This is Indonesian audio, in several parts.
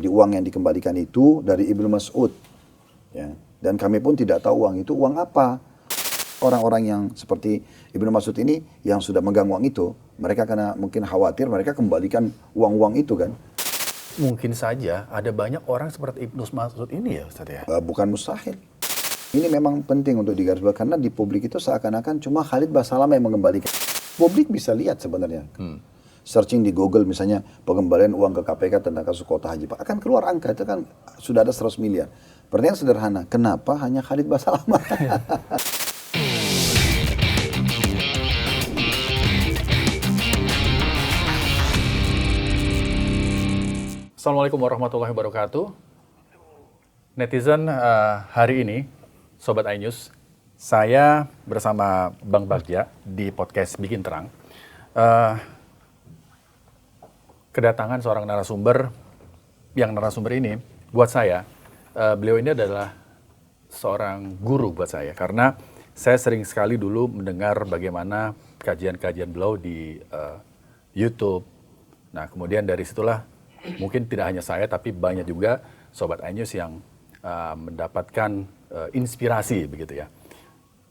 Jadi uang yang dikembalikan itu dari Ibnu Mas'ud. Ya. Dan kami pun tidak tahu uang itu uang apa. Orang-orang yang seperti Ibnu Mas'ud ini yang sudah megang uang itu, mereka karena mungkin khawatir mereka kembalikan uang-uang itu kan. Mungkin saja ada banyak orang seperti Ibnu Mas'ud ini ya Ustaz ya? Bukan mustahil. Ini memang penting untuk digarisbawahi karena di publik itu seakan-akan cuma Khalid Basalamah yang mengembalikan. Publik bisa lihat sebenarnya. Searching di Google misalnya pengembalian uang ke KPK tentang kasus kuota haji. Akan keluar angka itu kan sudah ada 100 miliar. Pertanyaan sederhana, kenapa hanya Khalid Basalamah? Assalamualaikum warahmatullahi wabarakatuh. Netizen, hari ini, Sobat iNews, saya bersama Bang Bagja di podcast Bikin Terang. Kedatangan seorang narasumber, yang narasumber ini buat saya, beliau ini adalah seorang guru buat saya. Karena saya sering sekali dulu mendengar bagaimana kajian-kajian beliau di YouTube. Nah, kemudian dari situlah mungkin tidak hanya saya, tapi banyak juga Sobat iNews yang mendapatkan inspirasi begitu ya.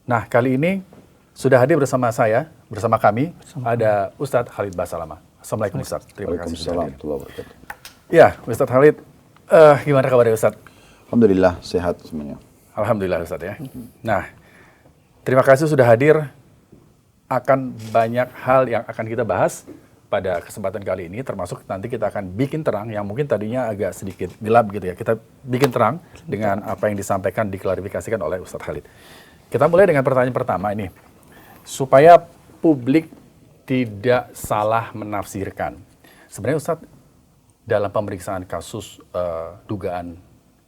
Nah, kali ini sudah hadir bersama saya, bersama kami, ada Ustadz Khalid Basalamah. Assalamualaikum Ustadz, terima kasih sudah hadir. Ya, Ustadz Khalid, gimana kabarnya Ustadz? Alhamdulillah, sehat semuanya. Alhamdulillah Ustadz ya. Nah, terima kasih sudah hadir. Akan banyak hal yang akan kita bahas pada kesempatan kali ini, termasuk nanti kita akan bikin terang yang mungkin tadinya agak sedikit gelap gitu ya. Kita bikin terang dengan apa yang disampaikan, diklarifikasikan oleh Ustadz Khalid. Kita mulai dengan pertanyaan pertama ini. Supaya publik tidak salah menafsirkan. Sebenarnya Ustadz, dalam pemeriksaan kasus dugaan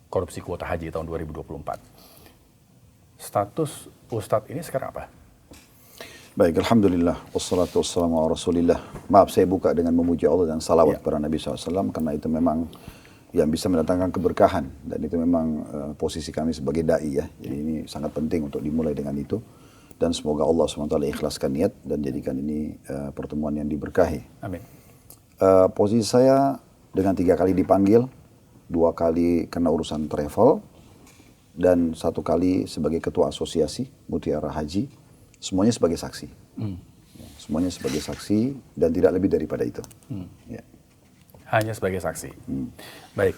korupsi kuota haji tahun 2024, status Ustadz ini sekarang apa? Baik, Alhamdulillah, wassalatu wassalamu ala rasulillah. Maaf, saya buka dengan memuji Allah dan salawat kepada Nabi SAW, karena itu memang yang bisa mendatangkan keberkahan. Dan itu memang posisi kami sebagai da'i ya. Jadi ini sangat penting untuk dimulai dengan itu. Dan semoga Allah SWT ikhlaskan niat dan jadikan ini pertemuan yang diberkahi. Amin. Posisi saya dengan 3 kali dipanggil, 2 kali kena urusan travel, dan 1 kali sebagai ketua asosiasi Mutiara Haji. Semuanya sebagai saksi. Ya, semuanya sebagai saksi dan tidak lebih daripada itu. Ya. Hanya sebagai saksi. Baik.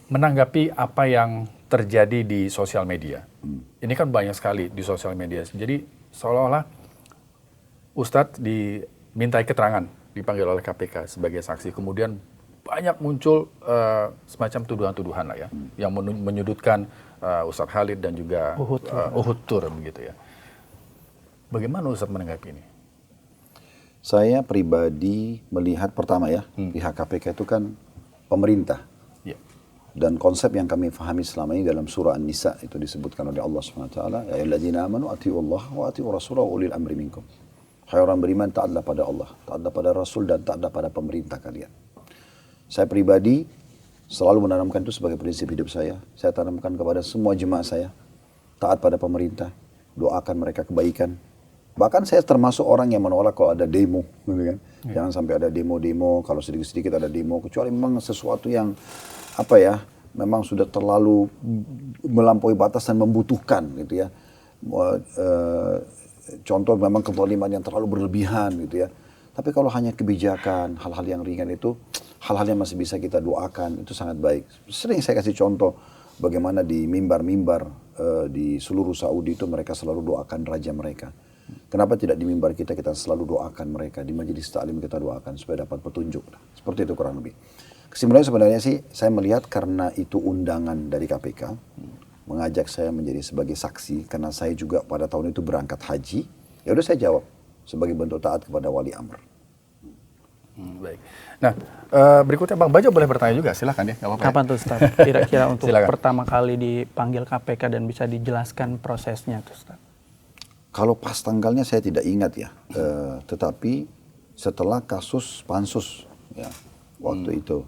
Menanggapi apa yang terjadi di sosial media. Ini kan banyak sekali di sosial media. Jadi seolah-olah Ustadz dimintai keterangan, dipanggil oleh KPK sebagai saksi. Kemudian banyak muncul semacam tuduhan-tuduhan lah ya, yang menyudutkan Ustadz Khalid dan juga Uhud Tur begitu ya. Bagaimana Ustadz menanggapi ini? Saya pribadi melihat pertama ya, pihak KPK itu kan pemerintah. Ya. Dan konsep yang kami fahami selama ini dalam surah An-Nisa itu disebutkan oleh Allah SWT, ya ayyuhalladzina amanu atii'u Allah wa atii'u rasulahu wa ulil amri minkum. Hai orang beriman, taatlah pada Allah, taatlah pada Rasul, dan taatlah pada pemerintah kalian. Saya pribadi selalu menanamkan itu sebagai prinsip hidup saya. Saya tanamkan kepada semua jemaah saya. Taat pada pemerintah, doakan mereka kebaikan. Bahkan saya termasuk orang yang menolak kalau ada demo. Gitu kan? Jangan sampai ada demo-demo, kalau sedikit-sedikit ada demo. Kecuali memang sesuatu yang, memang sudah terlalu melampaui batas dan membutuhkan. Gitu ya. Contoh memang kezaliman yang terlalu berlebihan. Gitu ya. Tapi kalau hanya kebijakan, hal-hal yang ringan itu, hal-hal yang masih bisa kita doakan, itu sangat baik. Sering saya kasih contoh bagaimana di mimbar-mimbar di seluruh Saudi itu mereka selalu doakan raja mereka. Kenapa tidak di mimbar kita selalu doakan mereka, di majelis taklim kita doakan supaya dapat petunjuk. Seperti itu kurang lebih. Kesimpulannya sebenarnya sih, saya melihat karena itu undangan dari KPK, mengajak saya menjadi sebagai saksi, karena saya juga pada tahun itu berangkat haji, ya udah saya jawab sebagai bentuk taat kepada wali amr. Baik. Nah, berikutnya Bang Bajo boleh bertanya juga, silahkan ya. Kapan tuh Ustaz? Kira-kira untuk pertama kali dipanggil KPK dan bisa dijelaskan prosesnya tuh Ustaz? Kalau pas tanggalnya saya tidak ingat ya, tetapi setelah kasus pansus ya waktu itu.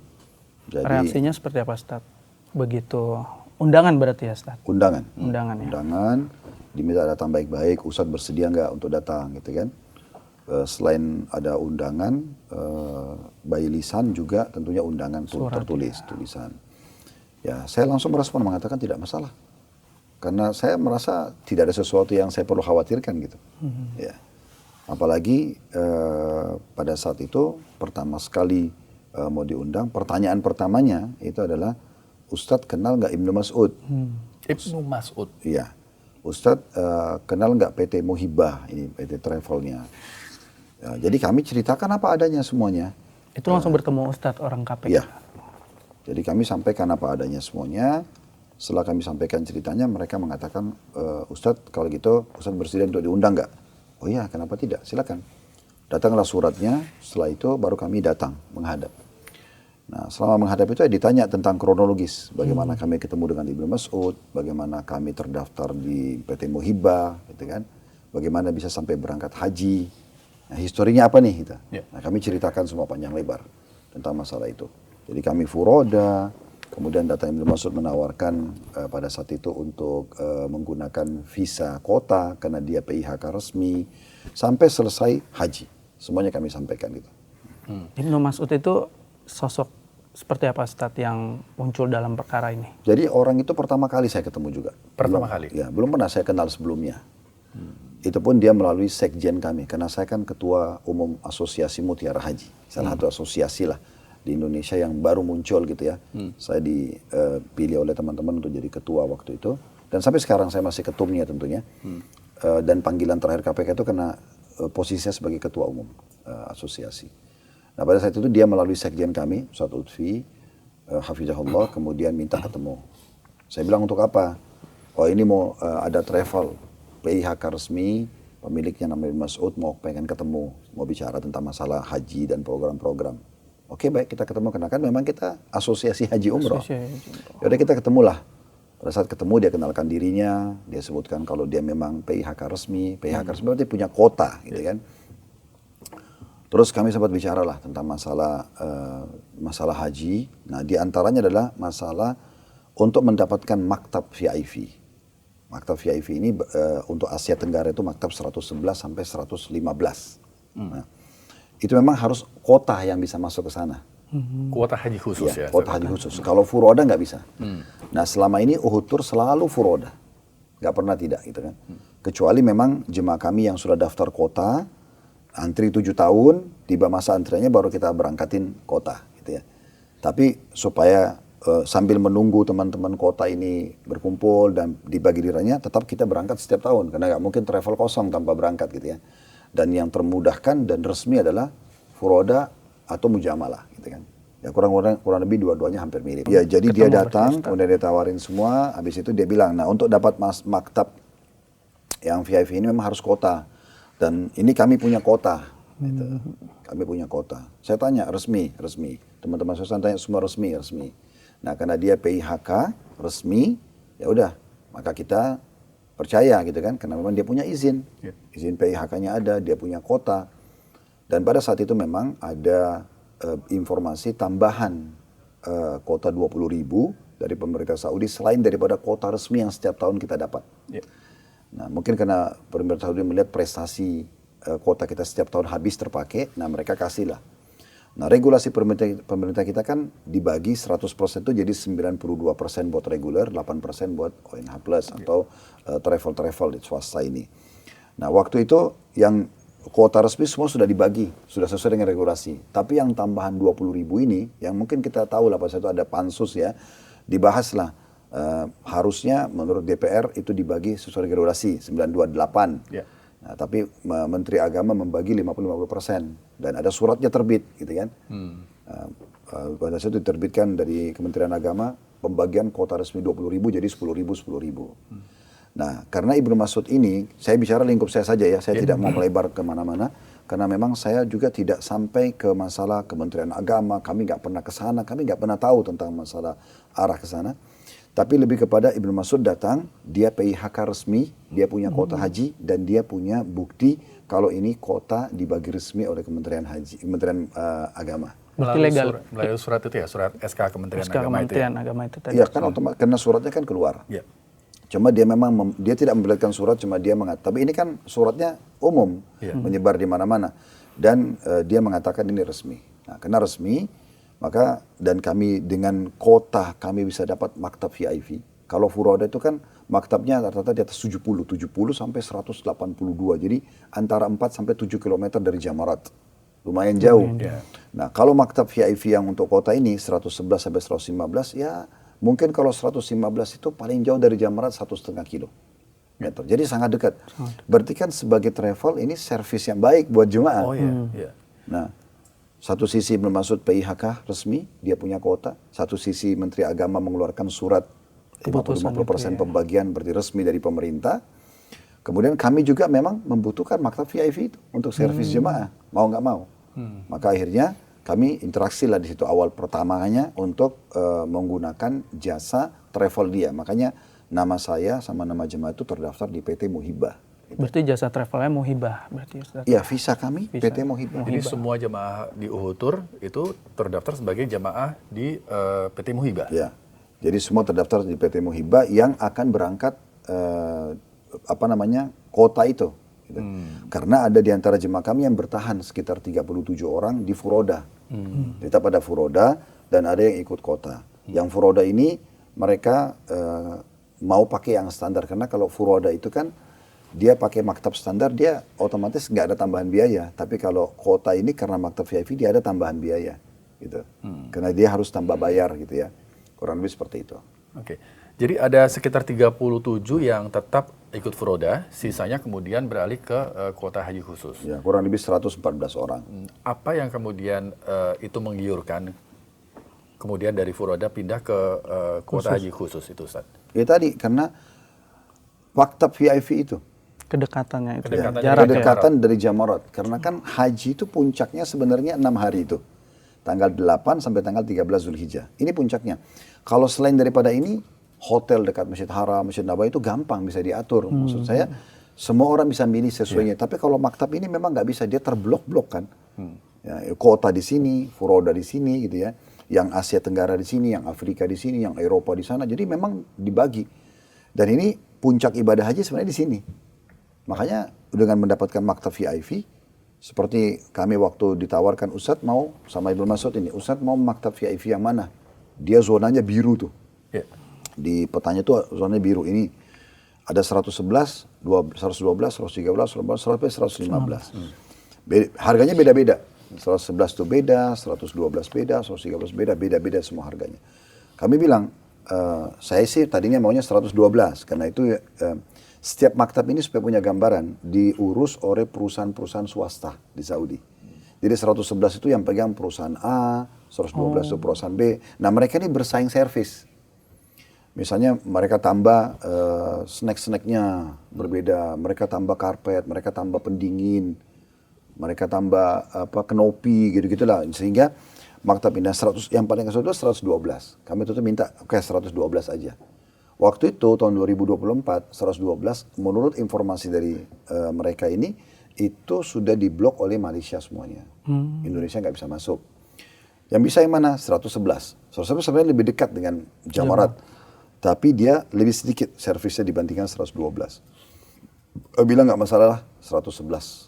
Jadi, reaksinya seperti apa Ustaz? Begitu undangan berarti ya Ustaz? Undangan. Undangan ya. Undangan, diminta datang baik-baik, Ustadz bersedia nggak untuk datang gitu kan. selain ada undangan, by lisan juga tentunya undangan tertulis, tulisan. Ya, saya langsung merespon mengatakan tidak masalah. Karena saya merasa tidak ada sesuatu yang saya perlu khawatirkan gitu. Ya. Apalagi pada saat itu pertama sekali mau diundang, pertanyaan pertamanya itu adalah, Ustadz kenal nggak Ibnu Mas'ud? Ibnu Mas'ud? Iya. Ustadz kenal nggak PT Muhibah, ini PT Travelnya. Ya, jadi kami ceritakan apa adanya semuanya. Itu langsung bertemu Ustadz orang KPK? Iya. Jadi kami sampaikan apa adanya semuanya. Setelah kami sampaikan ceritanya, mereka mengatakan, Ustadz kalau gitu Ustadz bersedia untuk diundang nggak? Oh iya, kenapa tidak? Silakan. Datanglah suratnya, setelah itu baru kami datang menghadap. Nah, selama menghadap itu ditanya tentang kronologis. Bagaimana kami ketemu dengan Ibnu Mas'ud, bagaimana kami terdaftar di PT Muhibah, gitu kan. Bagaimana bisa sampai berangkat haji. Nah, historinya apa nih kita? Nah, kami ceritakan semua panjang lebar tentang masalah itu. Jadi kami furoda, kemudian datang Ibnu Mas'ud menawarkan pada saat itu untuk menggunakan visa kota karena dia PIHK resmi sampai selesai haji. Semuanya kami sampaikan gitu. Ibnu Mas'ud itu sosok seperti apa Ustadz yang muncul dalam perkara ini? Jadi orang itu pertama kali saya ketemu juga. Pertama kali? Ya, belum pernah saya kenal sebelumnya. Itu pun dia melalui sekjen kami, karena saya kan ketua umum Asosiasi Mutiara Haji. Salah satu asosiasi lah di Indonesia yang baru muncul gitu ya. Saya dipilih oleh teman-teman untuk jadi ketua waktu itu. Dan sampai sekarang saya masih ketumnya tentunya. Dan panggilan terakhir KPK itu karena posisinya sebagai ketua umum asosiasi. Nah pada saat itu dia melalui sekjen kami, Ustadz Lutfi, Hafizahullah, kemudian minta ketemu. Saya bilang untuk apa? Oh ini mau ada travel, PIHK resmi, pemiliknya namanya Mas'ud, mau pengen ketemu, mau bicara tentang masalah haji dan program-program. Oke baik, kita ketemu, karena kan memang kita asosiasi haji umroh. Yaudah kita ketemulah. Pada saat ketemu dia kenalkan dirinya, dia sebutkan kalau dia memang PIHK resmi. PIHK resmi berarti punya kota gitu kan. Terus kami sempat bicara lah tentang masalah haji. Nah di antaranya adalah masalah untuk mendapatkan maktab VIP. Maktab VIP ini untuk Asia Tenggara itu maktab 111 sampai 115. Nah, itu memang harus kota yang bisa masuk ke sana. Kuota haji khusus ya? Kuota haji khusus. Kalau furoda nggak bisa. Nah selama ini Uhud Tour selalu furoda. Nggak pernah tidak gitu kan. Kecuali memang jemaah kami yang sudah daftar kota, antri 7 tahun, tiba masa antriannya baru kita berangkatin kota gitu ya. Tapi supaya sambil menunggu teman-teman kota ini berkumpul dan dibagi dirinya, tetap kita berangkat setiap tahun. Karena nggak mungkin travel kosong tanpa berangkat gitu ya. Dan yang termudahkan dan resmi adalah furoda atau mujamalah gitu kan. Ya kurang lebih dua-duanya hampir mirip. Ya jadi dia datang, kemudian dia tawarin semua, habis itu dia bilang, nah untuk dapat maktab yang VIP ini memang harus kota. Dan ini kami punya kota. Gitu. Kami punya kota. Saya tanya, resmi. Teman-teman saya tanya semua resmi. Nah karena dia PIHK resmi, ya udah, maka kita percaya gitu kan, karena memang dia punya izin. Izin PIHK-nya ada, dia punya kota. Dan pada saat itu memang ada informasi tambahan kuota 20.000 dari pemerintah Saudi selain daripada kuota resmi yang setiap tahun kita dapat. Nah mungkin karena pemerintah Saudi melihat prestasi kuota kita setiap tahun habis terpakai, nah mereka kasih lah. Nah regulasi pemerintah kita kan dibagi 100% itu jadi 92% buat reguler, 8% buat ONH Plus atau travel di swasta ini. Nah waktu itu yang kuota resmi semua sudah dibagi, sudah sesuai dengan regulasi. Tapi yang tambahan 20.000 ini, yang mungkin kita tahu lah pada saat itu ada pansus ya, dibahas lah. Harusnya menurut DPR itu dibagi sesuai regulasi 928. Nah, tapi Menteri Agama membagi 50-50% dan ada suratnya terbit, gitu kan? Pada saat itu diterbitkan dari Kementerian Agama pembagian kuota resmi 20.000 jadi 10.000. Nah, karena Ibnu Mas'ud ini, saya bicara lingkup saya saja ya, saya tidak mau melebar kemana-mana, karena memang saya juga tidak sampai ke masalah Kementerian Agama, kami nggak pernah ke sana, kami nggak pernah tahu tentang masalah arah ke sana. Tapi lebih kepada Ibnu Mas'ud datang, dia PIHK resmi, dia punya kota haji, dan dia punya bukti kalau ini kota dibagi resmi oleh Kementerian Agama. Melalui surat itu ya, surat SK Kementerian Agama itu ya? Agama itu tadi. Iya kan otomatis, karena suratnya kan keluar. Cuma dia memang dia tidak memperlihatkan surat, cuma dia mengatakan. Tapi ini kan suratnya umum, menyebar di mana-mana, dan dia mengatakan ini resmi. Nah, karena resmi, maka dan kami dengan kota kami bisa dapat maktab VIP. Kalau Furoda itu kan maktabnya rata-rata di atas 70 sampai 182. Jadi antara 4 sampai 7 km dari Jamarat. Lumayan jauh. Nah, kalau maktab VIP yang untuk kota ini 111 sampai 115 ya mungkin kalau 115 itu paling jauh dari Jamarat 1,5 kilometer. Jadi sangat dekat. Berarti kan sebagai travel ini servis yang baik buat jemaah. Nah, satu sisi bermaksud PIHK resmi, dia punya kota. Satu sisi Menteri Agama mengeluarkan surat 50% pembagian berarti resmi dari pemerintah. Kemudian kami juga memang membutuhkan maktab VIP itu untuk servis jemaah, mau nggak mau. Maka akhirnya kami interaksi lah di situ awal pertamanya untuk menggunakan jasa travel dia. Makanya nama saya sama nama jemaah itu terdaftar di PT Muhibah. Berarti jasa travelnya Muhibah berarti Ustaz? Iya, visa kami PT Muhibah. Jadi semua jemaah di Uhutur itu terdaftar sebagai jemaah di PT Muhibah? Ya, jadi semua terdaftar di PT Muhibah yang akan berangkat kota itu. Gitu. Karena ada di antara jemaah kami yang bertahan sekitar 37 orang di Furoda. Tetap ada Furoda dan ada yang ikut kota. Yang Furoda ini mereka mau pakai yang standar karena kalau Furoda itu kan dia pakai maktab standar dia otomatis nggak ada tambahan biaya. Tapi kalau kota ini karena maktab VIP dia ada tambahan biaya, gitu. Karena dia harus tambah bayar gitu ya. Kurang lebih seperti itu. Oke. Jadi ada sekitar 37 yang tetap ikut Furoda, sisanya kemudian beralih ke kuota haji khusus. Ya, kurang lebih 114 orang. Apa yang kemudian itu menggiurkan kemudian dari Furoda pindah ke kuota haji khusus itu, Ustaz? Ya tadi, karena maktab VIP itu. Kedekatannya itu. Kedekatan dari Jamarat. Karena kan haji itu puncaknya sebenarnya 6 hari itu. Tanggal 8 sampai tanggal 13 Zulhijjah. Ini puncaknya. Kalau selain daripada ini, hotel dekat Masjid Haram, Masjid Nabawi itu gampang bisa diatur. Maksud saya, semua orang bisa milih sesuainya. Tapi kalau maktab ini memang nggak bisa, dia terblok-blok kan. Ya, kota di sini, Furoda di sini gitu ya. Yang Asia Tenggara di sini, yang Afrika di sini, yang Eropa di sana. Jadi memang dibagi. Dan ini puncak ibadah haji sebenarnya di sini. Makanya dengan mendapatkan maktab VIP, seperti kami waktu ditawarkan Ustadz mau sama Ibnu Mas'ud ini, Ustadz mau maktab VIP yang mana? Dia zonanya biru tuh. Di petanya tuh zonanya biru. Ini ada 111, 112, 113, 115. Harganya beda-beda. 111 itu beda, 112 beda, 113 beda, beda-beda semua harganya. Kami bilang, saya sih tadinya maunya 112, karena itu setiap maktab ini supaya punya gambaran, diurus oleh perusahaan-perusahaan swasta di Saudi. Jadi 111 itu yang pegang perusahaan A, 112 itu perusahaan B. Nah mereka ini bersaing servis. Misalnya mereka tambah snack-snacknya berbeda, mereka tambah karpet, mereka tambah pendingin, mereka tambah kenopi gitu-gitulah. Sehingga maktab pindah 100, yang paling kedua 112. Kami tuh minta, oke 112 aja. Waktu itu tahun 2024, 112 menurut informasi dari mereka ini, itu sudah diblok oleh Malaysia semuanya. Indonesia nggak bisa masuk. Yang bisa yang mana? 111. 111 sebenarnya lebih dekat dengan Jamarat. Tapi dia lebih sedikit servisnya dibandingkan 112. Bilang nggak masalah 111.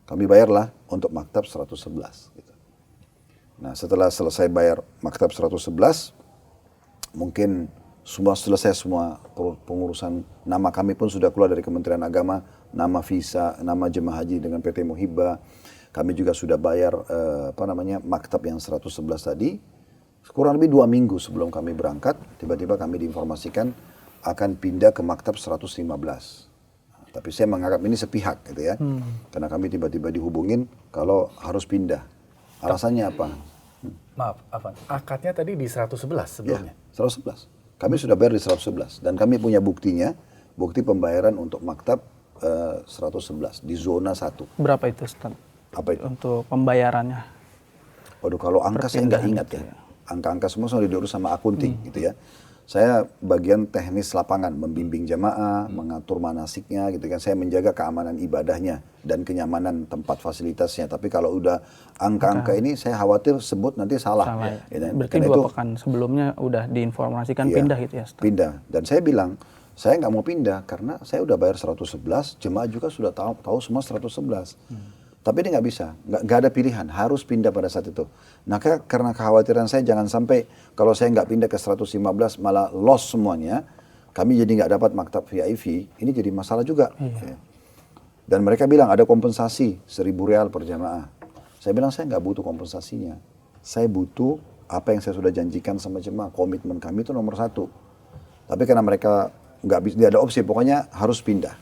Kami bayarlah untuk maktab 111. Gitu. Nah setelah selesai bayar maktab 111, mungkin semua selesai semua pengurusan. Nama kami pun sudah keluar dari Kementerian Agama, nama visa, nama jemaah haji dengan PT Muhibah. Kami juga sudah bayar maktab yang 111 tadi. Kurang lebih 2 minggu sebelum kami berangkat, tiba-tiba kami diinformasikan akan pindah ke maktab 115. Tapi saya menganggap ini sepihak gitu ya. Karena kami tiba-tiba dihubungin kalau harus pindah. Alasannya apa? Maaf, Afan. Akadnya tadi di 111 sebelumnya? Ya, 111. Kami sudah bayar di 111. Dan kami punya buktinya, bukti pembayaran untuk maktab 111 di zona 1. Berapa itu, Ustaz? Apa itu? Untuk pembayarannya. Waduh, kalau angka saya nggak ingat ya. Angka-angka semua sudah diurus sama akunting gitu ya. Saya bagian teknis lapangan, membimbing jamaah, mengatur manasiknya gitu kan. Saya menjaga keamanan ibadahnya dan kenyamanan tempat fasilitasnya. Tapi kalau udah angka-angka ini saya khawatir sebut nanti salah. Ya. Berarti 2 pekan sebelumnya udah diinformasikan pindah gitu ya, Ustaz? Pindah. Dan saya bilang, Saya nggak mau pindah karena saya udah bayar 111, jemaah juga sudah tahu semua 111. Tapi ini nggak bisa, nggak ada pilihan, harus pindah pada saat itu. Nah, karena kekhawatiran saya jangan sampai kalau saya nggak pindah ke 115 malah loss semuanya, kami jadi nggak dapat maktab VIP, ini jadi masalah juga. Ya. Dan mereka bilang ada kompensasi 1.000 rial per jamaah. Saya bilang saya nggak butuh kompensasinya, saya butuh apa yang saya sudah janjikan sama jemaah, komitmen kami itu nomor 1. Tapi karena mereka nggak bisa, tidak ada opsi, pokoknya harus pindah.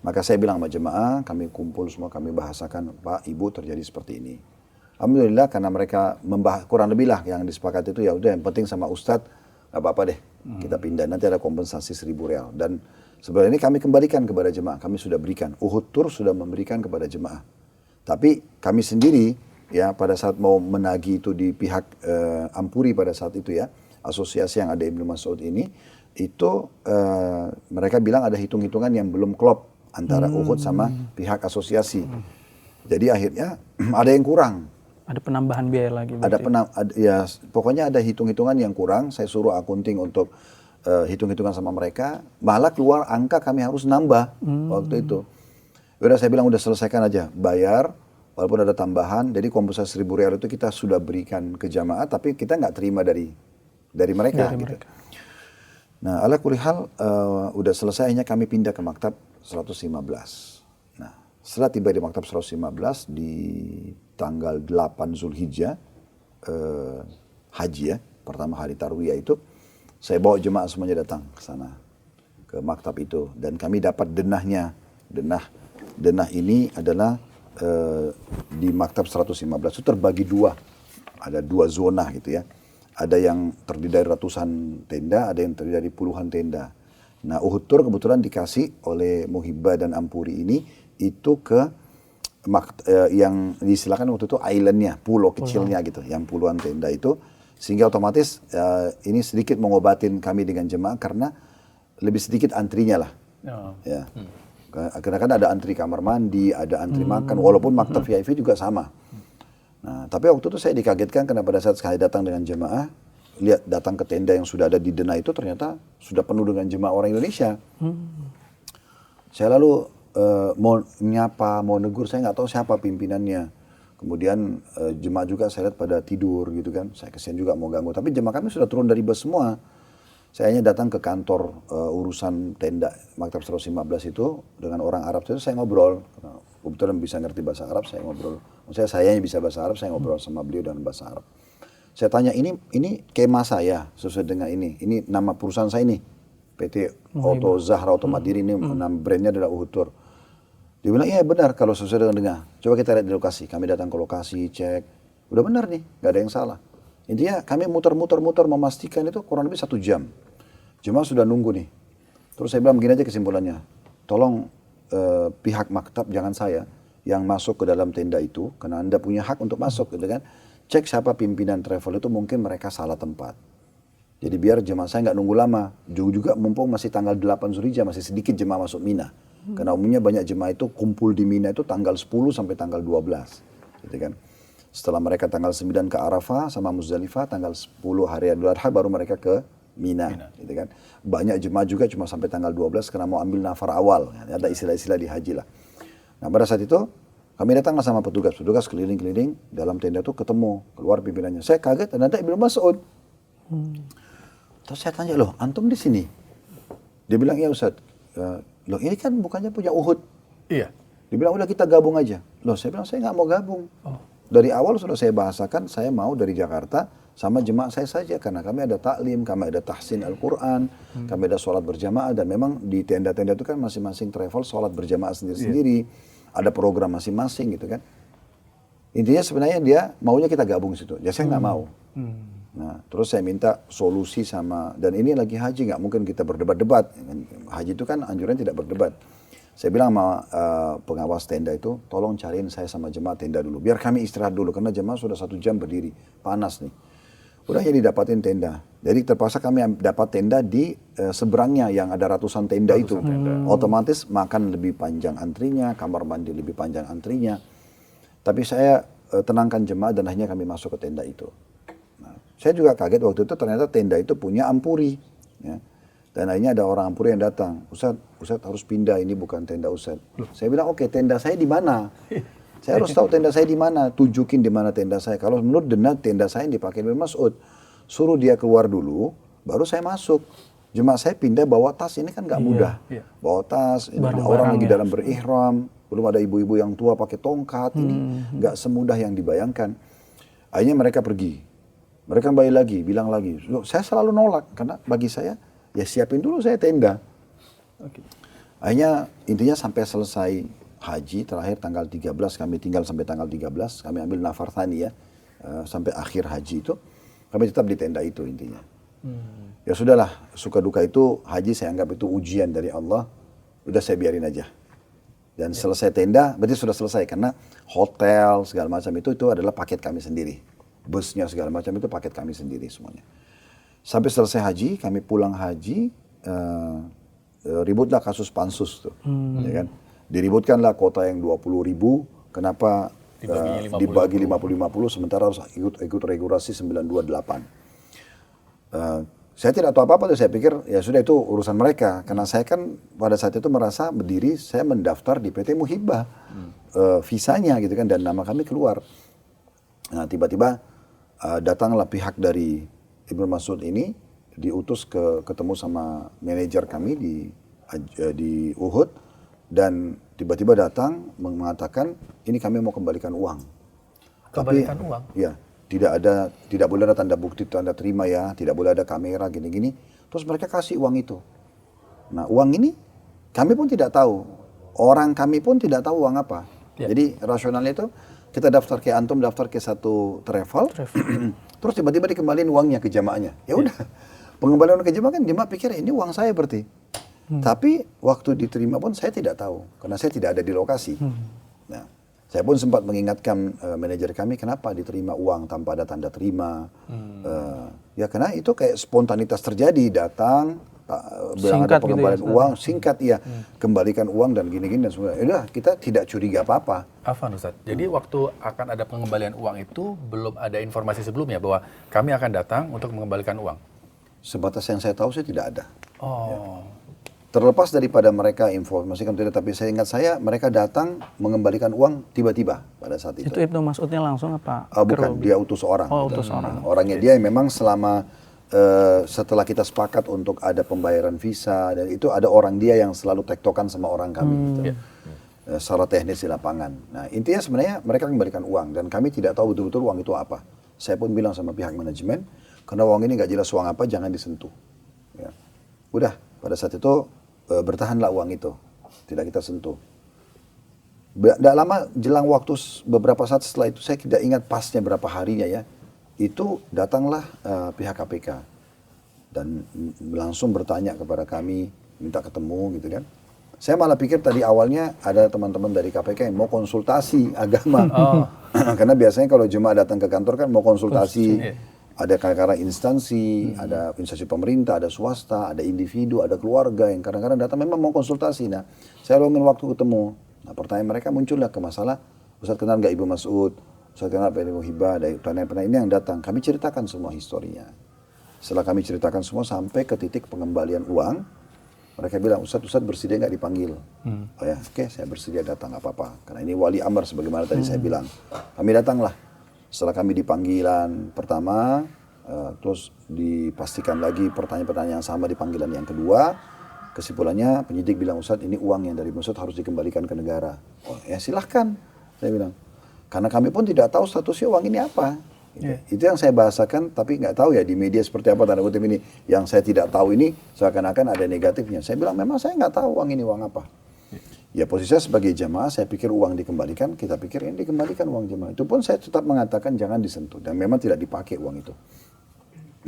Maka saya bilang sama jemaah, kami kumpul semua, kami bahasakan, Pak, Ibu terjadi seperti ini. Alhamdulillah karena mereka membahas, kurang lebih lah yang disepakati itu ya udah yang penting sama Ustadz, nggak apa-apa deh, kita pindah, nanti ada kompensasi 1.000 rial. Dan sebenarnya ini kami kembalikan kepada jemaah, kami sudah berikan, Uhud Tour sudah memberikan kepada jemaah. Tapi kami sendiri, ya pada saat mau menagih itu di pihak Ampuri pada saat itu ya, asosiasi yang ada Ibnu Mas'ud ini, itu mereka bilang ada hitung-hitungan yang belum klop antara Uhud sama pihak asosiasi. Jadi akhirnya ada yang kurang. Ada penambahan biaya lagi. Ya pokoknya ada hitung-hitungan yang kurang. Saya suruh akunting untuk hitung-hitungan sama mereka. Malah keluar angka kami harus nambah waktu itu. Udah saya bilang udah selesaikan aja, bayar. Walaupun ada tambahan, jadi kompensasi 1.000 rial itu kita sudah berikan ke jamaah, tapi kita nggak terima dari mereka. Gitu. Nah, ala kulli hal udah selesai, akhirnya kami pindah ke maktab 115. Nah, setelah tiba di maktab 115 di tanggal 8 Zulhijjah, haji ya, pertama hari Tarwiyah itu, saya bawa jemaah semuanya datang ke sana, ke maktab itu. Dan kami dapat denahnya. Denah ini adalah di maktab 115 itu terbagi dua. Ada 2 zona gitu ya. Ada yang terdiri dari ratusan tenda, ada yang terdiri dari puluhan tenda. Nah, Uhud Tour kebetulan dikasih oleh Muhibbah dan Ampuri ini itu ke yang disilakan waktu itu islandnya, pulau kecilnya gitu, yang puluhan tenda itu. Sehingga otomatis ini sedikit mengobatin kami dengan jemaah karena lebih sedikit antrinya lah. Ya. Karena kan ada antri kamar mandi, ada antri makan, walaupun maktab VIP juga sama. Nah, tapi waktu itu saya dikagetkan karena pada saat saya datang dengan jemaah, datang ke tenda yang sudah ada di Dena itu ternyata sudah penuh dengan jemaah orang Indonesia. Saya lalu mau nyapa, mau negur, saya nggak tahu siapa pimpinannya. Kemudian jemaah juga saya lihat pada tidur gitu kan, saya kesian juga mau ganggu. Tapi jemaah kami sudah turun dari bus semua. Saya hanya datang ke kantor urusan tenda Maktab 115 itu dengan orang Arab itu saya ngobrol. Kebetulan bisa ngerti bahasa Arab, saya ngobrol. Maksudnya saya bisa bahasa Arab, saya ngobrol sama beliau dengan bahasa Arab. Saya tanya, ini kemah saya sesuai dengan ini nama perusahaan saya ini. PT Auto Zahra Otomadiri ini, nama brandnya adalah Uhud Tour. Dia bilang, iya benar kalau sesuai dengan. Coba kita lihat di lokasi. Kami datang ke lokasi, cek. Udah benar nih, gak ada yang salah. Intinya kami muter-muter memastikan itu kurang lebih 1 jam. Jemaah sudah nunggu nih. Terus saya bilang begini aja kesimpulannya. Tolong pihak maktab, jangan saya yang masuk ke dalam tenda itu, karena Anda punya hak untuk masuk gitu kan. Cek siapa pimpinan travel itu, mungkin mereka salah tempat. Jadi biar jemaah saya nggak nunggu lama. Juga mumpung masih tanggal 8 Zulhijjah, masih sedikit jemaah masuk Mina. Karena umumnya banyak jemaah itu kumpul di Mina itu tanggal 10 sampai tanggal 12. Gitu kan. Setelah mereka tanggal 9 ke Arafah sama Muzdalifah, tanggal 10 hari Idul Adha baru mereka ke Mina. Gitu kan. Banyak jemaah juga cuma sampai tanggal 12 karena mau ambil nafar awal. Ada istilah-istilah di haji lah. Nah pada saat itu kami datang sama petugas keliling-keliling dalam tenda itu ketemu, keluar pimpinannya. Saya kaget, ternyata Ibnu Mas'ud. Terus saya tanya, loh antum di sini? Dia bilang, iya Ustaz. Loh ini kan bukannya punya Uhud. Iya. Dia bilang, udah kita gabung aja. Loh saya bilang, saya nggak mau gabung. Dari awal sudah saya bahasakan, saya mau dari Jakarta sama jemaah saya saja. Karena kami ada taklim, kami ada tahsin Al-Quran, kami ada sholat berjamaah. Dan memang di tenda-tenda itu kan masing-masing travel sholat berjamaah sendiri-sendiri. Ada program masing-masing gitu kan. Intinya sebenarnya dia maunya kita gabung situ. Ya saya nggak mau. Nah terus saya minta solusi sama, dan ini lagi haji nggak mungkin kita berdebat-debat. Haji itu kan anjuran tidak berdebat. Saya bilang sama pengawas tenda itu, tolong cariin saya sama jemaah tenda dulu. Biar kami istirahat dulu, karena jemaah sudah 1 jam berdiri. Panas nih. Udah jadi dapatin tenda. Jadi terpaksa kami dapat tenda di seberangnya yang ada ratusan tenda itu. Otomatis makan lebih panjang antrinya, kamar mandi lebih panjang antrinya. Tapi saya tenangkan jemaah dan akhirnya kami masuk ke tenda itu. Nah, saya juga kaget waktu itu ternyata tenda itu punya Ampuri. Ya. Dan akhirnya ada orang Ampuri yang datang, Ustadz harus pindah, ini bukan tenda Ustadz. Saya bilang, oke, tenda saya di mana? Saya harus tahu tenda saya di mana, tunjukin di mana tenda saya. Kalau menurut tenda saya yang dipakai Ibnu Mas'ud, suruh dia keluar dulu, baru saya masuk. Jemaah saya pindah bawa tas, ini kan nggak mudah. Bawa tas, orang lagi dalam berihram, belum ada ibu-ibu yang tua pakai tongkat, ini nggak semudah yang dibayangkan. Akhirnya mereka pergi. Mereka kembali lagi, bilang lagi. Saya selalu nolak, karena bagi saya, ya siapin dulu saya tenda. Akhirnya intinya sampai selesai haji terakhir tanggal 13, kami tinggal sampai tanggal 13, kami ambil nafar thani ya, sampai akhir haji itu, kami tetap di tenda itu intinya. Ya sudahlah, suka duka itu, haji saya anggap itu ujian dari Allah, udah saya biarin aja. Dan selesai tenda, berarti sudah selesai, karena hotel segala macam itu adalah paket kami sendiri. Busnya segala macam itu paket kami sendiri semuanya. Sampai selesai haji, kami pulang haji, ributlah kasus pansus tuh, ya kan? Diributkanlah kota yang 20.000, kenapa dibagi 50-50, sementara harus ikut regulasi 928. Saya tidak tahu apa-apa tuh, saya pikir ya sudah itu urusan mereka, karena saya kan pada saat itu merasa berdiri, saya mendaftar di PT Muhibbah, visanya gitu kan, dan nama kami keluar. Nah tiba-tiba datanglah pihak dari Ibnu Mas'ud ini diutus ketemu sama manajer kami di Uhud, dan tiba-tiba datang mengatakan ini kami mau kembalikan uang. Kembalikan uang? Ya, tidak boleh ada tanda bukti, tanda terima ya, tidak boleh ada kamera gini-gini. Terus mereka kasih uang itu. Nah uang ini kami pun tidak tahu, orang kami pun tidak tahu uang apa. Jadi rasionalnya itu kita daftar ke antum, daftar ke satu travel. Terus tiba-tiba dikembaliin uangnya ke jamaahnya. Ya udah, pengembalian ke jamaah kan jamaah pikir ini uang saya berarti. Tapi waktu diterima pun saya tidak tahu, karena saya tidak ada di lokasi. Nah, saya pun sempat mengingatkan manajer kami kenapa diterima uang tanpa ada tanda terima. Ya karena itu kayak spontanitas terjadi, datang, bilang ada pengembalian gitu ya, uang, singkat ya, kembalikan uang dan gini-gini dan semua. Udah, kita tidak curiga apa-apa. Afwan Ustadz, jadi waktu akan ada pengembalian uang itu belum ada informasi sebelumnya bahwa kami akan datang untuk mengembalikan uang? Sebatas yang saya tahu saya tidak ada. Ya. Oh. Terlepas daripada mereka informasikan tidak, tapi saya ingat mereka datang mengembalikan uang tiba-tiba pada saat itu. Itu Ibnu Mas'udnya langsung apa? Bukan, dia utus orang. Oh, utus orang. Orangnya dia memang selama setelah kita sepakat untuk ada pembayaran visa, dan itu ada orang dia yang selalu tektokan sama orang kami gitu. Secara teknis di lapangan. Nah intinya sebenarnya mereka kembalikan uang dan kami tidak tahu betul-betul uang itu apa. Saya pun bilang sama pihak manajemen, karena uang ini nggak jelas uang apa, jangan disentuh. Ya. Udah, pada saat itu bertahanlah uang itu, tidak kita sentuh. Tidak lama jelang waktu beberapa saat setelah itu, saya tidak ingat pasnya berapa harinya ya, itu datanglah pihak KPK dan langsung bertanya kepada kami, minta ketemu gitu kan. Saya malah pikir tadi awalnya ada teman-teman dari KPK yang mau konsultasi agama. Karena biasanya kalau jemaah datang ke kantor kan mau konsultasi. Ada kadang-kadang instansi, ada instansi pemerintah, ada swasta, ada individu, ada keluarga yang kadang-kadang datang memang mau konsultasi. Nah, saya luangin waktu ketemu. Nah, pertanyaan mereka muncullah ke masalah, Ustadz kenal nggak Ibnu Mas'ud? Ustadz kenal Pak Ibnu Muhibbah? Ada pertanyaan-pertanyaan ini yang datang. Kami ceritakan semua historinya. Setelah kami ceritakan semua sampai ke titik pengembalian uang, mereka bilang, Ustadz bersedia nggak dipanggil? Oh ya, oke, saya bersedia datang, nggak apa-apa. Karena ini wali amr sebagaimana tadi saya bilang. Kami datanglah. Setelah kami dipanggilan pertama, terus dipastikan lagi pertanyaan-pertanyaan yang sama di panggilan yang kedua, kesimpulannya penyidik bilang, Ustadz ini uang yang dari Mas'ud harus dikembalikan ke negara. Oh ya silahkan, saya bilang. Karena kami pun tidak tahu statusnya uang ini apa. Itu yang saya bahasakan, tapi nggak tahu ya di media seperti apa tanda kutip ini. Yang saya tidak tahu ini seakan-akan ada negatifnya. Saya bilang memang saya nggak tahu uang ini uang apa. Ya posisi saya sebagai jamaah, saya pikir uang dikembalikan, kita pikir ini dikembalikan uang jamaah. Itu pun saya tetap mengatakan jangan disentuh, dan memang tidak dipakai uang itu.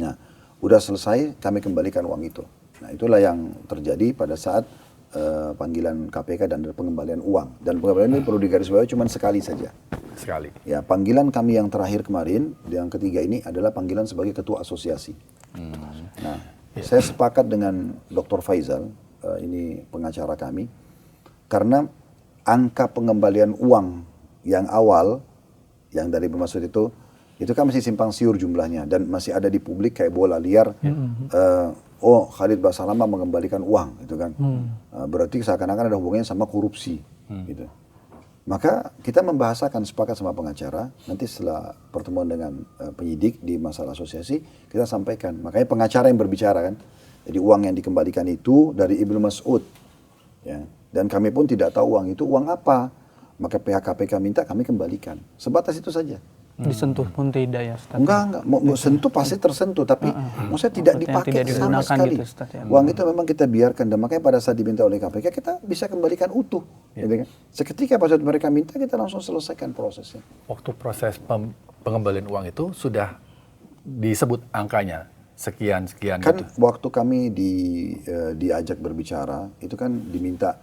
Nah, udah selesai, kami kembalikan uang itu. Nah, itulah yang terjadi pada saat panggilan KPK dan pengembalian uang. Dan pengembalian ini perlu digarisbawahi cuma sekali saja. Sekali. Ya, panggilan kami yang terakhir kemarin, yang ketiga ini adalah panggilan sebagai ketua asosiasi. Nah, saya sepakat dengan Dr. Faizal, ini pengacara kami, karena angka pengembalian uang yang awal, yang dari Ibnu Mas'ud itu kan masih simpang siur jumlahnya dan masih ada di publik kayak bola liar. oh Khalid Basalamah mengembalikan uang, gitu kan. Berarti seakan-akan ada hubungannya sama korupsi, gitu. Maka kita membahasakan, sepakat sama pengacara, nanti setelah pertemuan dengan penyidik di masalah asosiasi, kita sampaikan. Makanya pengacara yang berbicara kan, jadi uang yang dikembalikan itu dari Ibnu Mas'ud. Ya. Dan kami pun tidak tahu uang itu uang apa. Maka pihak KPK minta kami kembalikan. Sebatas itu saja. Disentuh pun tidak ya Ustaz? Enggak. Mau sentuh pasti tersentuh, tapi maksudnya tidak dipakai tidak sama sekali. gitu, Ustaz, ya. Uang itu memang kita biarkan, dan makanya pada saat diminta oleh KPK kita bisa kembalikan utuh. Gitu kan? Seketika pada saat mereka minta kita langsung selesaikan prosesnya. Waktu proses pengembalian uang itu sudah disebut angkanya sekian Kan gitu. waktu kami diajak berbicara itu kan diminta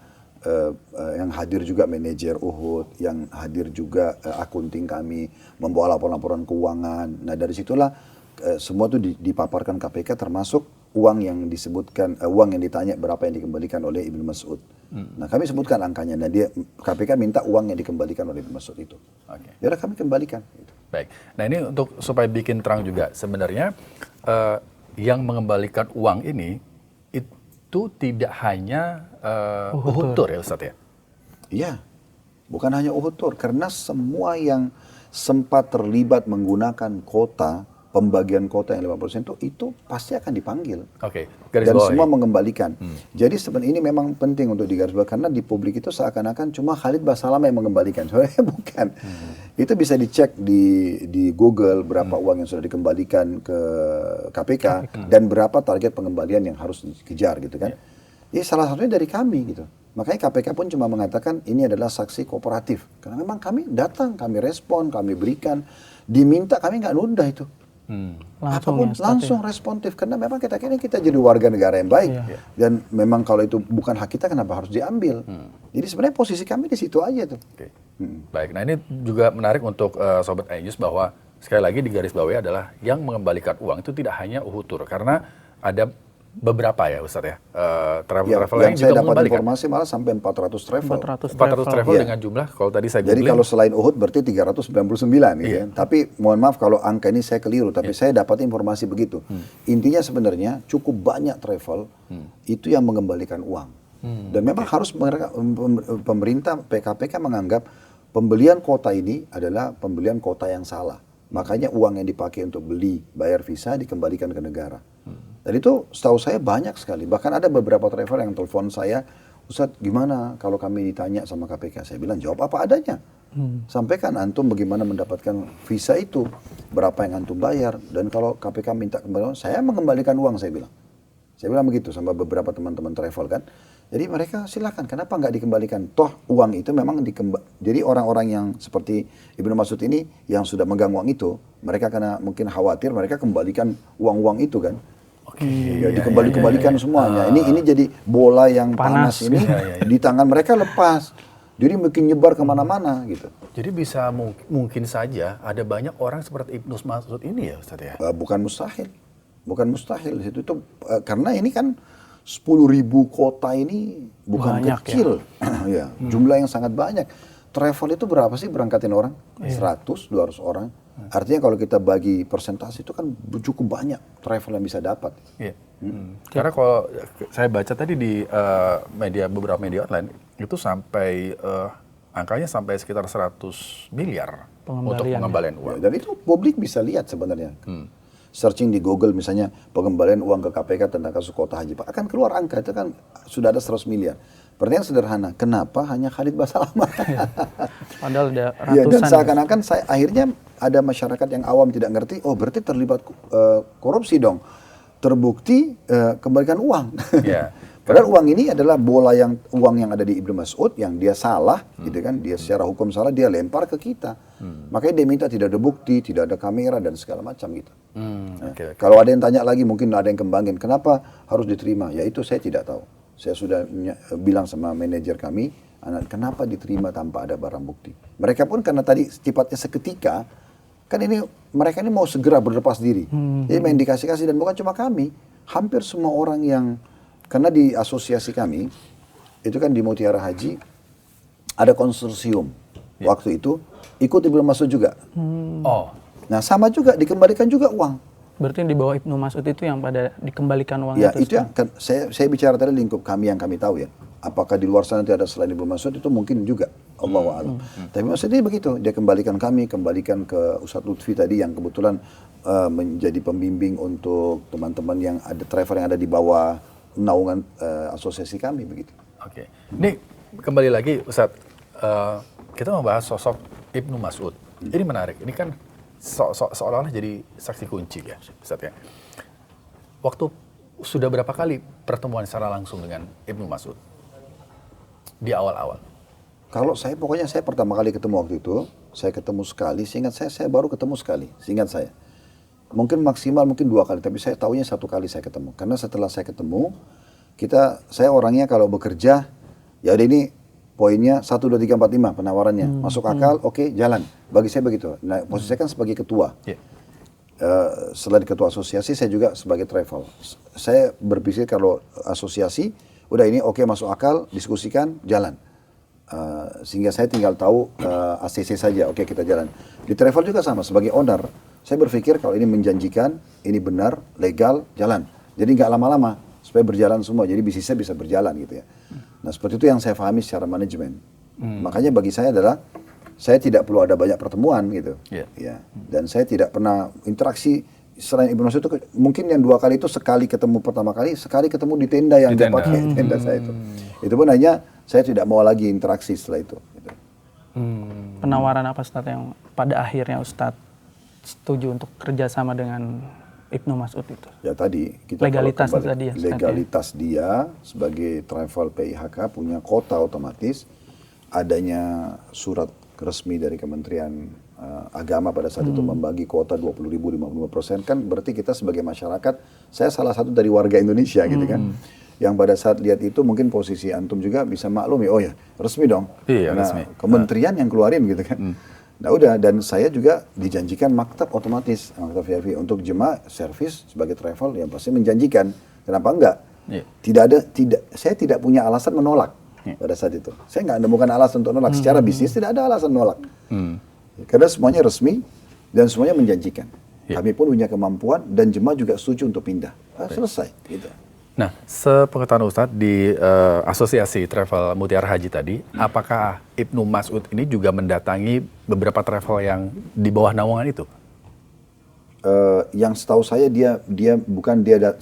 yang hadir juga manajer Uhud, yang hadir juga akunting kami, membawa laporan-laporan keuangan. Nah dari situlah semua itu dipaparkan KPK, termasuk uang yang disebutkan, uang yang ditanya berapa yang dikembalikan oleh Ibnu Mas'ud. Nah kami sebutkan angkanya, nah KPK minta uang yang dikembalikan oleh Ibnu Mas'ud itu. Ya udah kami kembalikan. Gitu. Baik, nah ini untuk supaya bikin terang juga, sebenarnya yang mengembalikan uang ini itu tidak hanya Uhud Tour ya Ustaz ya? Iya, bukan hanya Uhud Tour, karena semua yang sempat terlibat menggunakan kota, pembagian kota yang 50% itu pasti akan dipanggil. Oke, garis dan bawah semua mengembalikan. Jadi sebenarnya ini memang penting untuk digarisbawahi, karena di publik itu seakan-akan cuma Khalid Basalamah yang mengembalikan. Sebenarnya bukan. Itu bisa dicek di Google berapa uang yang sudah dikembalikan ke KPK dan berapa target pengembalian yang harus dikejar gitu kan. Ya salah satunya dari kami gitu. Makanya KPK pun cuma mengatakan ini adalah saksi kooperatif. Karena memang kami datang, kami respon, kami berikan, diminta, kami nggak nunda itu. Langsung responsif, karena memang kita kira kita jadi warga negara yang baik dan memang kalau itu bukan hak kita kenapa harus diambil. Jadi sebenarnya posisi kami di situ aja tuh. Baik, nah ini juga menarik untuk Sobat iNews bahwa sekali lagi di garis bawah adalah yang mengembalikan uang itu tidak hanya Uhud Tour, karena ada beberapa ya Ustaz ya, travel-travel yang yang saya juga dapat mengembalikan. Informasi malah sampai 400 travel. 400 travel dengan jumlah, kalau tadi saya Jadi googling, kalau selain Uhud berarti 399 gitu ya. Tapi mohon maaf kalau angka ini saya keliru, tapi saya dapat informasi begitu. Intinya sebenarnya cukup banyak travel itu yang mengembalikan uang. Dan memang harus pemerintah PKPK menganggap pembelian kota ini adalah pembelian kota yang salah. Makanya uang yang dipakai untuk beli, bayar visa dikembalikan ke negara. Dan itu setahu saya banyak sekali. Bahkan ada beberapa travel yang telepon saya, Ustadz gimana kalau kami ditanya sama KPK? Saya bilang jawab apa adanya. Sampaikan antum bagaimana mendapatkan visa itu, berapa yang antum bayar. Dan kalau KPK minta kembali, saya mengembalikan uang, saya bilang. Saya bilang begitu sama beberapa teman-teman travel kan. Jadi mereka silakan, kenapa nggak dikembalikan? Toh uang itu memang jadi orang-orang yang seperti Ibnu Mas'ud ini yang sudah megang uang itu, mereka karena mungkin khawatir, mereka kembalikan uang-uang itu kan. Ya, dikembalikan semuanya. Ini jadi bola yang panas ini di tangan mereka lepas. Jadi mungkin nyebar kemana-mana gitu. jadi bisa mungkin saja ada banyak orang seperti Ibnu Mas'ud ini ya Ustaz ya? Bukan mustahil. Bukan mustahil. Itu karena ini kan 10.000 kota ini bukan banyak, kecil. Ya. Jumlah yang sangat banyak. Travel itu berapa sih berangkatin orang? 100, 200 orang. Artinya kalau kita bagi persentase itu kan cukup banyak travel yang bisa dapat. Karena kalau saya baca tadi di beberapa media online itu sampai angkanya sampai sekitar 100 miliar untuk pengembalian uang. Ya, dan itu publik bisa lihat sebenarnya. Searching di Google misalnya pengembalian uang ke KPK tentang kasus kota haji, akan keluar angka itu kan sudah ada 100 miliar. Pertanyaan sederhana, kenapa hanya Khalid Basalamah? Padahal ada ratusan. Ya, dan seakan-akan akhirnya ada masyarakat yang awam tidak ngerti, oh berarti terlibat korupsi dong. Terbukti kembalikan uang. Padahal uang ini adalah uang yang ada di Ibnu Mas'ud yang dia salah, gitu kan? Dia secara hukum salah, dia lempar ke kita. Makanya dia minta tidak ada bukti, tidak ada kamera dan segala macam gitu. Kalau ada yang tanya lagi, mungkin ada yang kembangin, kenapa harus diterima? Ya itu saya tidak tahu. Saya sudah bilang sama manajer kami, kenapa diterima tanpa ada barang bukti? Mereka pun karena tadi sifatnya seketika, kan ini mereka ini mau segera berlepas diri. Jadi main dikasih-kasih, dan bukan cuma kami, hampir semua orang yang, karena di asosiasi kami, itu kan di Mutiara Haji, ada konsorsium. Waktu itu ikut Ibnu Mas'ud juga. Nah sama juga, dikembalikan juga uang. Berarti di bawah Ibnu Mas'ud itu yang pada dikembalikan uang Ya, itu? itu yang kan saya bicara tadi lingkup kami yang kami tahu ya. Apakah di luar sana nanti ada selain Ibnu Mas'ud, itu mungkin juga, Allahu a'lam. Tapi maksudnya begitu, dia kembalikan ke Ustadz Lutfi tadi yang kebetulan menjadi pembimbing untuk teman-teman yang ada travel yang ada di bawah naungan asosiasi kami begitu. Oke. Ini kembali lagi Ustadz, kita membahas sosok Ibnu Mas'ud. Ini menarik. Ini kan seolah-olah jadi saksi kunci ya, Ustadz ya. Waktu sudah berapa kali pertemuan secara langsung dengan Ibnu Mas'ud di awal-awal? Kalau pokoknya saya pertama kali ketemu waktu itu, saya ketemu sekali. Seingat saya baru ketemu sekali. Seingat saya. Mungkin maksimal mungkin 2 kali, tapi saya tahunya 1 kali saya ketemu. Karena setelah saya ketemu, saya orangnya kalau bekerja, ya udah ini poinnya 1, 2, 3, 4, 5 penawarannya. Masuk akal, oke, jalan. Bagi saya begitu. Nah, posisi saya kan sebagai ketua. Yeah. Selain ketua asosiasi, saya juga sebagai travel. Saya berpikir kalau asosiasi, udah ini oke, masuk akal, diskusikan, jalan. Sehingga saya tinggal tahu ACC saja, oke kita jalan. Di travel juga sama, sebagai owner, saya berpikir kalau ini menjanjikan, ini benar, legal, jalan. Jadi nggak lama-lama, supaya berjalan semua, jadi bisnisnya bisa berjalan gitu ya. Nah seperti itu yang saya pahami secara manajemen. Makanya bagi saya adalah, saya tidak perlu ada banyak pertemuan gitu. Ya. Dan saya tidak pernah interaksi, selain Ibnu Mas'ud itu, mungkin yang 2 kali itu sekali ketemu pertama kali, sekali ketemu di tenda yang dia pakai, tenda saya itu. Itu pun hanya, saya tidak mau lagi interaksi setelah itu. Gitu. Penawaran apa Ustadz yang pada akhirnya Ustadz setuju untuk kerjasama dengan Ibnu Mas'ud itu? Ya tadi, kita legalitas kembali, tadi ya, legalitas dia sebagai travel PIHK punya kota otomatis, adanya surat resmi dari Kementerian Agama pada saat itu membagi kuota 20.000, 55%, kan berarti kita sebagai masyarakat, saya salah satu dari warga Indonesia gitu kan, yang pada saat lihat itu mungkin posisi antum juga bisa maklum ya, oh ya resmi dong, iya, nah, resmi. kementerian yang keluarin gitu kan. Nah udah, dan saya juga dijanjikan maktab otomatis, maktab VIP untuk jemaah servis sebagai travel yang pasti menjanjikan, kenapa enggak? Saya tidak punya alasan menolak pada saat itu. Saya nggak menemukan alasan untuk menolak, secara bisnis tidak ada alasan menolak. Karena semuanya resmi dan semuanya menjanjikan. Kami pun punya kemampuan dan jemaah juga setuju untuk pindah. Selesai gitu. Nah, sepengetahuan Ustadz di Asosiasi Travel Mutiara Haji tadi, apakah Ibnu Mas'ud ini juga mendatangi beberapa travel yang di bawah naungan itu? Yang setahu saya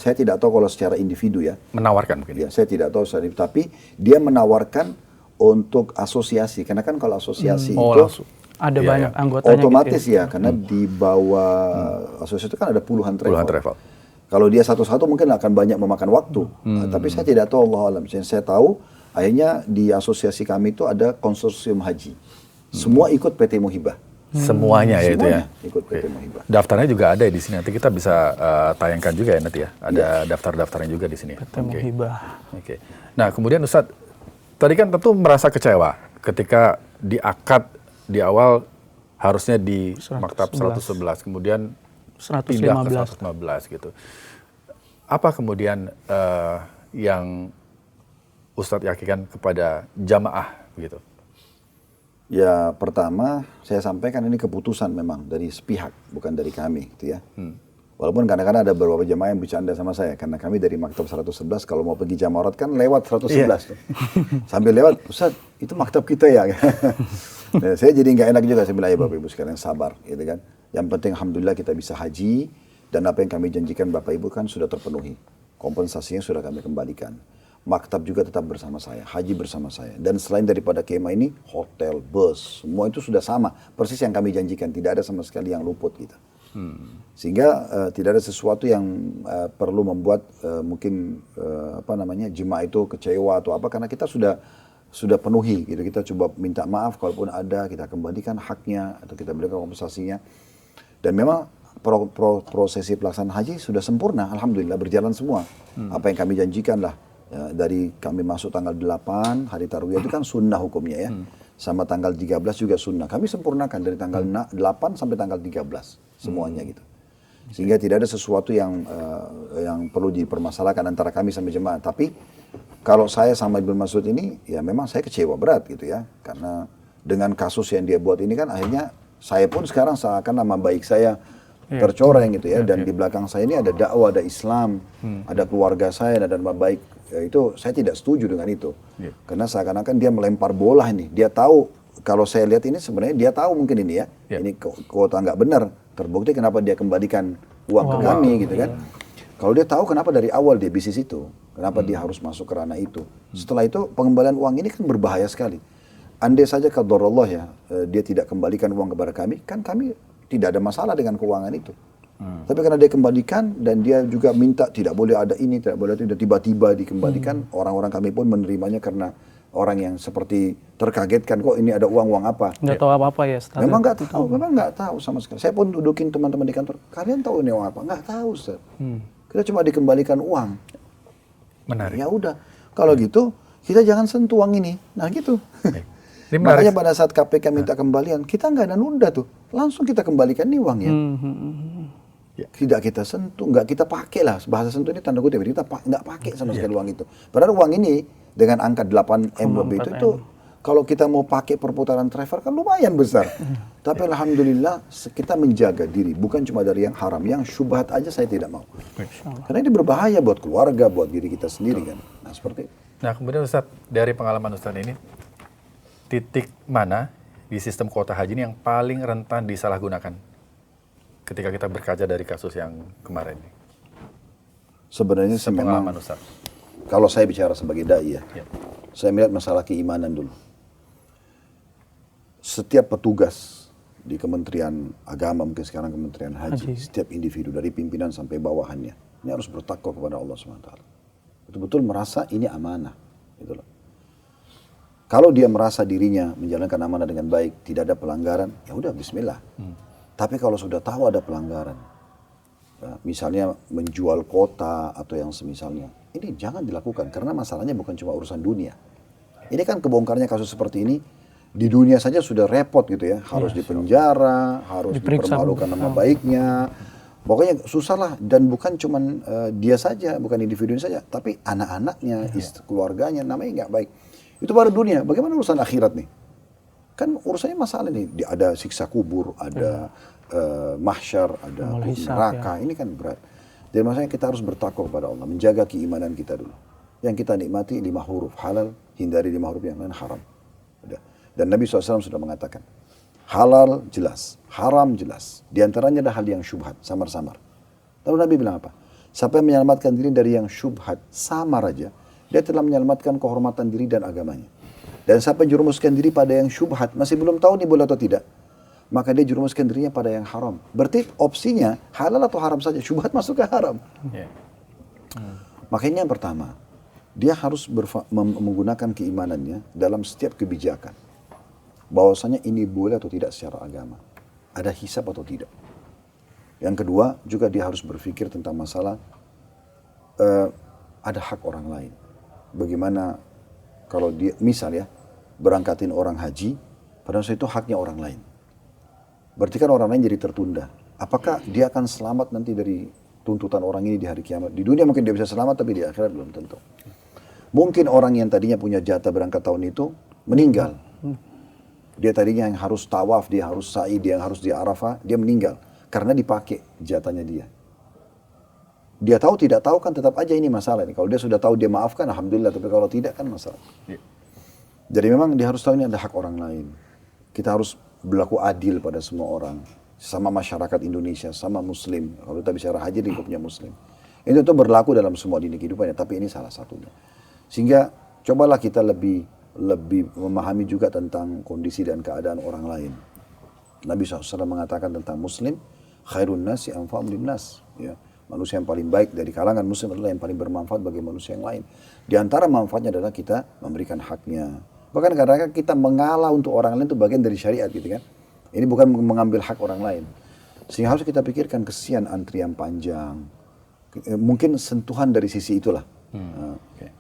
saya tidak tahu kalau secara individu ya. Menawarkan mungkin? Ya, saya tidak tahu secara individu, tapi dia menawarkan untuk asosiasi. Karena kan kalau asosiasi itu ada banyak anggotanya otomatis gitu ya, karena di bawah asosiasi itu kan ada puluhan travel. Kalau dia satu-satu mungkin akan banyak memakan waktu. Tapi saya tidak tahu, Allah alam. Saya tahu akhirnya di asosiasi kami itu ada konsorsium haji. Semua ikut PT Muhibah. Semuanya ya itu ya. Ikut PT Muhibah. Daftarnya juga ada di sini. Nanti kita bisa tayangkan juga ya nanti ya. Ada daftar-daftarnya juga di sini. PT Muhibah. Oke. Nah kemudian Ustadz, tadi kan tentu merasa kecewa ketika di akad di awal harusnya di maktab 111, kemudian pindah ke 115 gitu. Apa kemudian yang Ustadz yakinkan kepada jamaah gitu? Ya pertama saya sampaikan ini keputusan memang dari sepihak, bukan dari kami gitu ya. Walaupun kadang-kadang ada beberapa jamaah yang bercanda sama saya, karena kami dari maktab 111 kalau mau pergi jamarat kan lewat 111 tuh. Sambil lewat, Ustadz itu maktab kita ya. Nah, saya jadi nggak enak juga, saya bilang ya Bapak Ibu sekalian sabar gitu kan. Yang penting alhamdulillah kita bisa haji, dan apa yang kami janjikan Bapak Ibu kan sudah terpenuhi. Kompensasinya sudah kami kembalikan. Maktab juga tetap bersama saya, haji bersama saya. Dan selain daripada kemah ini, hotel, bus, semua itu sudah sama. Persis yang kami janjikan, tidak ada sama sekali yang luput gitu. Sehingga tidak ada sesuatu yang perlu membuat mungkin jemaah itu kecewa atau apa, karena kita sudah penuhi gitu. Kita coba minta maaf kalaupun ada, kita kembalikan haknya atau kita berikan kompensasinya. Dan memang prosesi pelaksanaan haji sudah sempurna, alhamdulillah berjalan semua. Apa yang kami janjikan lah, ya, dari kami masuk tanggal 8 hari tarwiyah itu kan sunnah hukumnya ya. Sama tanggal 13 juga sunnah. Kami sempurnakan dari tanggal 8 sampai tanggal 13 semuanya gitu. Sehingga tidak ada sesuatu yang perlu dipermasalahkan antara kami sama jemaah. Tapi kalau saya sama Ibnu Mas'ud ini, ya memang saya kecewa berat gitu ya. Karena dengan kasus yang dia buat ini kan akhirnya saya pun sekarang seakan nama baik saya tercoreng gitu ya. Dan di belakang saya ini ada dakwah, ada Islam, ada keluarga saya, ada nama baik. Ya, itu saya tidak setuju dengan itu. Karena seakan-akan dia melempar bola ini. Dia tahu, kalau saya lihat ini sebenarnya dia tahu mungkin ini ya. Ini kuota nggak benar. Terbukti kenapa dia kembalikan uang ke kami gitu kan. Kalau dia tahu kenapa dari awal dia bisnis itu, kenapa dia harus masuk ke ranah itu. Setelah itu pengembalian uang ini kan berbahaya sekali. Andai saja qadarullah ya, dia tidak kembalikan uang kepada kami, kan kami tidak ada masalah dengan keuangan itu. Tapi karena dia kembalikan dan dia juga minta tidak boleh ada ini, tidak boleh itu, dan tiba-tiba dikembalikan, orang-orang kami pun menerimanya karena orang yang seperti terkagetkan, kok ini ada uang apa. Nggak tahu apa-apa ya Ustaz. Memang nggak tahu sama sekali. Saya pun dudukin teman-teman di kantor, kalian tahu ini uang apa? Nggak tahu Ustaz. Kita cuma dikembalikan uang. Menarik. Ya udah, kalau gitu kita jangan sentuh uang ini. Nah gitu. Makanya pada saat KPK minta kembalian, kita nggak ada nunda tuh, langsung kita kembalikan nih uangnya. Tidak kita sentuh, nggak kita pakai lah. Bahasa sentuh ini tanda kutip, kita nggak pakai sama sekali uang itu. Padahal uang ini dengan angka 8M lebih itu kalau kita mau pakai perputaran travel kan lumayan besar. Tapi alhamdulillah kita menjaga diri, bukan cuma dari yang haram, yang syubhat aja saya tidak mau. Karena ini berbahaya buat keluarga, buat diri kita sendiri kan. Nah seperti itu. Nah kemudian Ustaz, dari pengalaman Ustaz ini, titik mana di sistem kuota haji ini yang paling rentan disalahgunakan ketika kita berkaca dari kasus yang kemarin ini? Sebenarnya memang, Ustaz. Kalau saya bicara sebagai dai ya, saya melihat masalah keimanan dulu. Setiap petugas di Kementerian Agama, mungkin sekarang Kementerian Haji, setiap individu dari pimpinan sampai bawahannya, ini harus bertakwa kepada Allah SWT. Betul-betul merasa ini amanah. Gitu loh. Kalau dia merasa dirinya menjalankan amanah dengan baik, tidak ada pelanggaran, ya udah bismillah. Tapi kalau sudah tahu ada pelanggaran, ya, misalnya menjual kota atau yang semisalnya, ini jangan dilakukan karena masalahnya bukan cuma urusan dunia. Ini kan kebongkarnya kasus seperti ini, di dunia saja sudah repot gitu ya, harus dipenjara, harus dipermalukan nama baiknya. Pokoknya susah lah, dan bukan cuma dia saja, bukan individunya saja, tapi anak-anaknya, keluarganya, namanya nggak baik. Itu baru dunia, bagaimana urusan akhirat nih? Kan urusannya masalah nih, ada siksa kubur, ada mahsyar, ada neraka, ini kan berat. Jadi makanya kita harus bertakwa kepada Allah, menjaga keimanan kita dulu. Yang kita nikmati 5 huruf halal, hindari 5 huruf yang lain haram. Udah. Dan Nabi SAW sudah mengatakan, halal jelas, haram jelas. Di antaranya ada hal yang syubhat, samar-samar. Lalu Nabi bilang apa? Siapa yang menyelamatkan diri dari yang syubhat, samar aja, dia telah menyelamatkan kehormatan diri dan agamanya. Dan siapa yang jerumuskan diri pada yang syubhat, masih belum tahu nih boleh atau tidak, maka dia jerumuskan dirinya pada yang haram. Berarti opsinya halal atau haram saja, syubhat masuk ke haram. Makanya yang pertama, dia harus menggunakan keimanannya dalam setiap kebijakan. Bahwasanya ini boleh atau tidak secara agama. Ada hisab atau tidak. Yang kedua, juga dia harus berpikir tentang masalah ada hak orang lain. Bagaimana kalau dia, misal ya, berangkatin orang haji, padahal itu haknya orang lain. Berarti kan orang lain jadi tertunda. Apakah dia akan selamat nanti dari tuntutan orang ini di hari kiamat? Di dunia mungkin dia bisa selamat, tapi di akhirat belum tentu. Mungkin orang yang tadinya punya jatah berangkat tahun itu, meninggal. Dia tadinya yang harus tawaf, dia harus sa'i, dia yang harus di Arafah, dia meninggal. Karena dipakai jatahnya dia. Dia tahu tidak tahu kan tetap aja ini masalah. Kalau dia sudah tahu dia maafkan, alhamdulillah. Tapi kalau tidak kan masalah. Jadi memang dia harus tahu ini ada hak orang lain. Kita harus berlaku adil pada semua orang. Sama masyarakat Indonesia, sama muslim. Kalau kita bicara haji, lingkupnya muslim. Itu tuh berlaku dalam semua dini kehidupannya. Tapi ini salah satunya. Sehingga cobalah kita lebih memahami juga tentang kondisi dan keadaan orang lain. Nabi SAW mengatakan tentang muslim, khairun nasi anfa'um linnas. Ya. Manusia yang paling baik dari kalangan muslim adalah yang paling bermanfaat bagi manusia yang lain. Di antara manfaatnya adalah kita memberikan haknya. Bahkan kadang-kadang kita mengalah untuk orang lain itu bagian dari syariat gitu kan. Ini bukan mengambil hak orang lain. Sehingga harus kita pikirkan kesian antrian panjang. Mungkin sentuhan dari sisi itulah.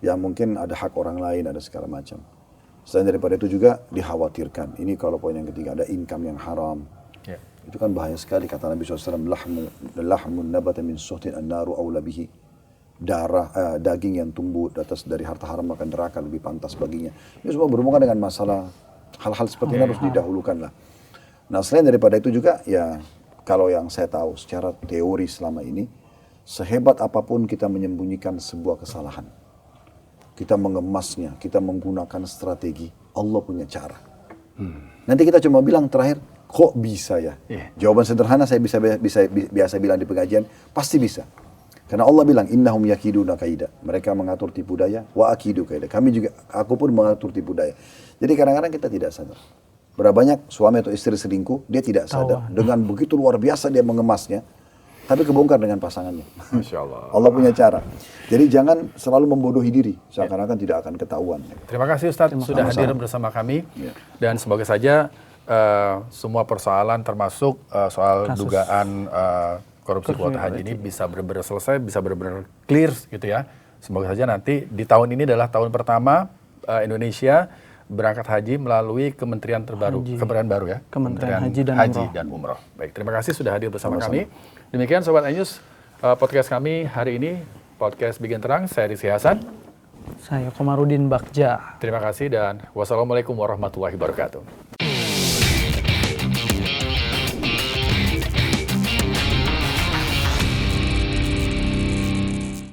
Yang mungkin ada hak orang lain, ada segala macam. Selain daripada itu juga dikhawatirkan. Ini kalau poin yang ketiga, ada income yang haram. Itu kan bahaya sekali, kata Nabi SAW, lahmun nabata min suhtin an-naru awla bihi. Daging yang tumbuh atas dari harta haram maka neraka lebih pantas baginya. Ini semua berhubungan dengan masalah hal-hal seperti ini harus didahulukan lah. Nah selain daripada itu juga ya kalau yang saya tahu secara teori selama ini, sehebat apapun kita menyembunyikan sebuah kesalahan, kita mengemasnya, kita menggunakan strategi, Allah punya cara. Nanti kita cuma bilang terakhir, kok bisa ya? Jawaban sederhana saya biasa bilang di pengajian, pasti bisa. Karena Allah bilang, innahum yakiduna kaida. Mereka mengatur tipu daya, wa akidu kaida. Aku pun mengatur tipu daya. Jadi kadang-kadang kita tidak sadar. Berapa banyak suami atau istri selingkuh, dia tidak sadar. Dengan begitu luar biasa dia mengemasnya, tapi kebongkar dengan pasangannya. Masya Allah. Allah punya cara. Jadi jangan selalu membodohi diri, seakan-akan tidak akan ketahuan. Terima kasih Ustadz sudah hadir bersama kami. Dan semoga saja semua persoalan termasuk soal dugaan korupsi kuota haji ini bisa benar-benar selesai, bisa benar-benar clear gitu ya. Semoga saja nanti di tahun ini adalah tahun pertama Indonesia berangkat haji melalui kementerian terbaru, kementerian baru ya. Kementerian Haji dan Umroh. Baik, terima kasih sudah hadir bersama kami. Demikian Sobat iNews, podcast kami hari ini, podcast Bikin Terang, saya Rizky Hasan. Saya Komarudin Bagja. Terima kasih dan wassalamualaikum warahmatullahi wabarakatuh.